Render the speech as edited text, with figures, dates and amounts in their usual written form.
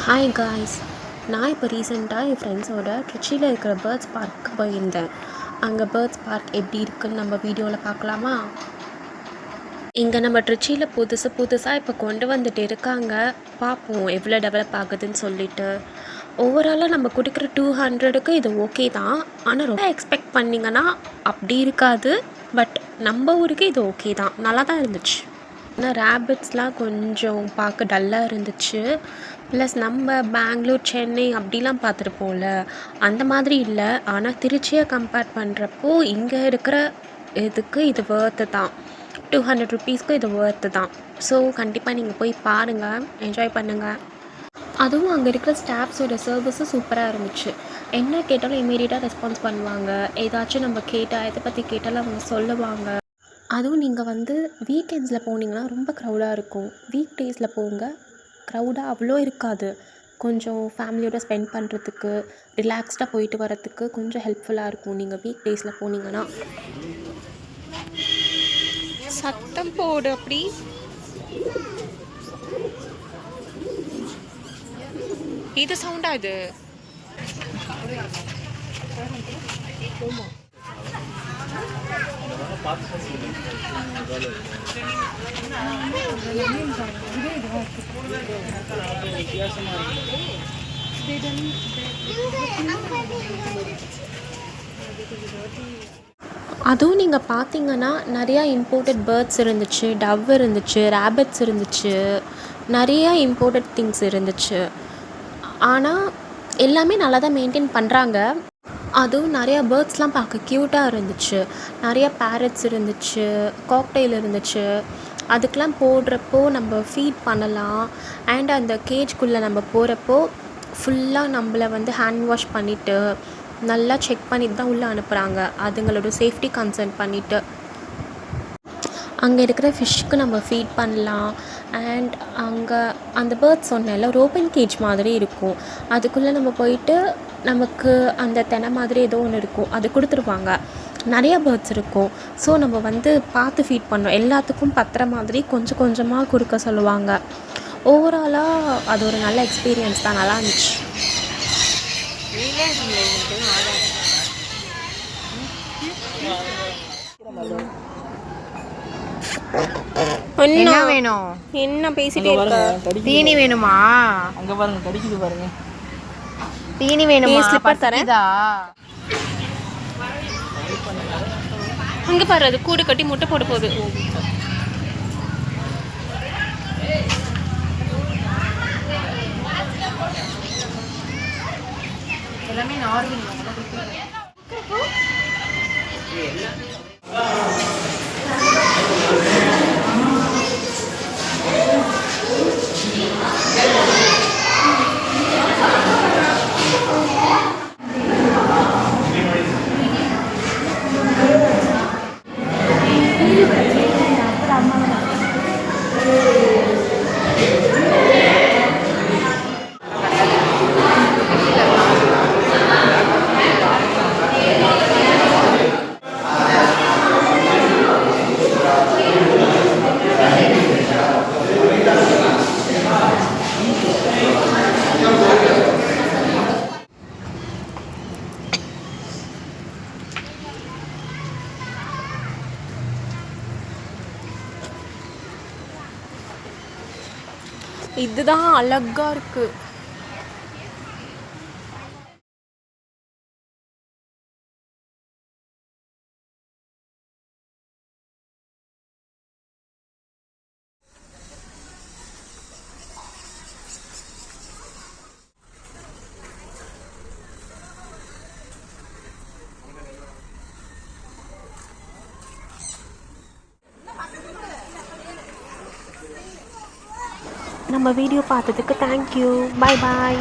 Hi guys, நான் இப்போ ரீசெண்டாக என் ஃப்ரெண்ட்ஸோட ட்ரிச்சியில் இருக்கிற பேர்ட்ஸ் பார்க்கு போயிருந்தேன். அங்கே பேர்ட்ஸ் பார்க் எப்படி இருக்குன்னு நம்ம வீடியோவில் பார்க்கலாமா? இங்கே நம்ம ட்ரிச்சியில் புதுசாக இப்போ கொண்டு வந்துட்டு இருக்காங்க. பார்ப்போம் எவ்வளோ டெவலப் ஆகுதுன்னு சொல்லிட்டு. ஓவராலாக நம்ம கொடுக்குற 200க்கு இது ஓகே தான். ஆனால் ரொம்ப எக்ஸ்பெக்ட் பண்ணிங்கன்னா அப்படி இருக்காது. பட் நம்ம ஊருக்கு இது ஓகே தான், நல்லா தான் இருந்துச்சு. ஆனால் ரேபிட்ஸ்லாம் கொஞ்சம் பார்க்க டல்லாக இருந்துச்சு. ப்ளஸ் நம்ம பெங்களூர், சென்னை அப்படிலாம் பார்த்துருப்போம்ல, அந்த மாதிரி இல்லை. ஆனால் திருச்சியை கம்பேர் பண்ணுறப்போ இங்கே இருக்கிற இதுக்கு இது ஒர்த்து தான். 200 ருபீஸ்க்கு இது ஒர்த்து தான். ஸோ கண்டிப்பாக நீங்கள் போய் பாருங்கள், என்ஜாய் பண்ணுங்கள். அதுவும் அங்கே இருக்கிற ஸ்டாஃப்ஸோட சர்வீஸும் சூப்பராக இருந்துச்சு. என்ன கேட்டாலும் இமீடியட்டாக ரெஸ்பான்ஸ் பண்ணுவாங்க. ஏதாச்சும் நம்ம கேட்டால் எதை பற்றி கேட்டாலும் அவங்க சொல்லுவாங்க. அதுவும் நீங்கள் வீக்கெண்ட்ஸில் போனீங்கன்னா ரொம்ப க்ரௌடாக இருக்கும். வீக் டேஸில் போங்க, க்ரௌடாக அவ்வளோ இருக்காது. கொஞ்சம் ஃபேமிலியோடு ஸ்பெண்ட் பண்ணுறதுக்கு, ரிலாக்ஸ்டாக போயிட்டு வரத்துக்கு கொஞ்சம் ஹெல்ப்ஃபுல்லாக இருக்கும் நீங்கள் வீக் டேஸில் போனீங்கன்னா. சத்தம் போடு அப்படி. இது சவுண்டா இது? அதுவும் நீங்கள் பார்த்தீங்கன்னா நிறையா இம்போர்ட்டட் பேர்ட்ஸ் இருந்துச்சு, டவ் இருந்துச்சு, ரேபிட்ஸ் இருந்துச்சு, நிறையா இம்போர்ட்டட் திங்ஸ் இருந்துச்சு. ஆனால் எல்லாமே நல்லா தான் மெயின்டைன் பண்ணுறாங்க. அதுவும் நிறையா பேர்ட்ஸ்லாம் பார்க்க க்யூட்டாக இருந்துச்சு. நிறையா பேரட்ஸ் இருந்துச்சு, காக்டெயில் இருந்துச்சு. அதுக்கெலாம் போடுறப்போ நம்ம ஃபீட் பண்ணலாம். அண்ட் அந்த கேஜ்குள்ளே நம்ம போகிறப்போ ஃபுல்லாக நம்மளை ஹேண்ட் வாஷ் பண்ணிவிட்டு நல்லா செக் பண்ணிட்டு தான் உள்ளே அனுப்புகிறாங்க. அதுங்களோட சேஃப்டி கன்சர்ன் பண்ணிவிட்டு அங்கே இருக்கிற ஃபிஷ்ஷுக்கு நம்ம ஃபீட் பண்ணலாம். அண்ட் அங்கே அந்த பேர்ட்ஸ் சொன்னேன்ல, ஒரு ஓப்பன் கேஜ் மாதிரி இருக்கும். அதுக்குள்ளே நம்ம போயிட்டு நமக்கு அந்த தெனை மாதிரி ஏதோ ஒன்று இருக்கும், அது கொடுத்துருவாங்க. நிறைய பேர்ட்ஸ் இருக்கும். ஸோ நம்ம பார்த்து ஃபீட் பண்ணோம். எல்லாத்துக்கும் பத்துற மாதிரி கொஞ்சம் கொஞ்சமாக கொடுக்க சொல்லுவாங்க. ஓவராலாக அது ஒரு நல்ல எக்ஸ்பீரியன்ஸ் தான், நல்லா இருந்துச்சு. என்ன வேணும்? என்ன பேசிட்டே இருக்க? தீனி வேணுமா? அங்க பாருங்க, கடிக்குது பாருங்க. தீனி வேணுமா? ஸ்லிப்பர் தரேன். அங்க பாரு, அது கூடு கட்டி முட்டை போட போகுது. எல்லாமே நார்மல். இதுதான் அழகா இருக்கு. நம்ம வீடியோ பார்த்ததுக்கு தேங்க்யூ. பாய் பாய்.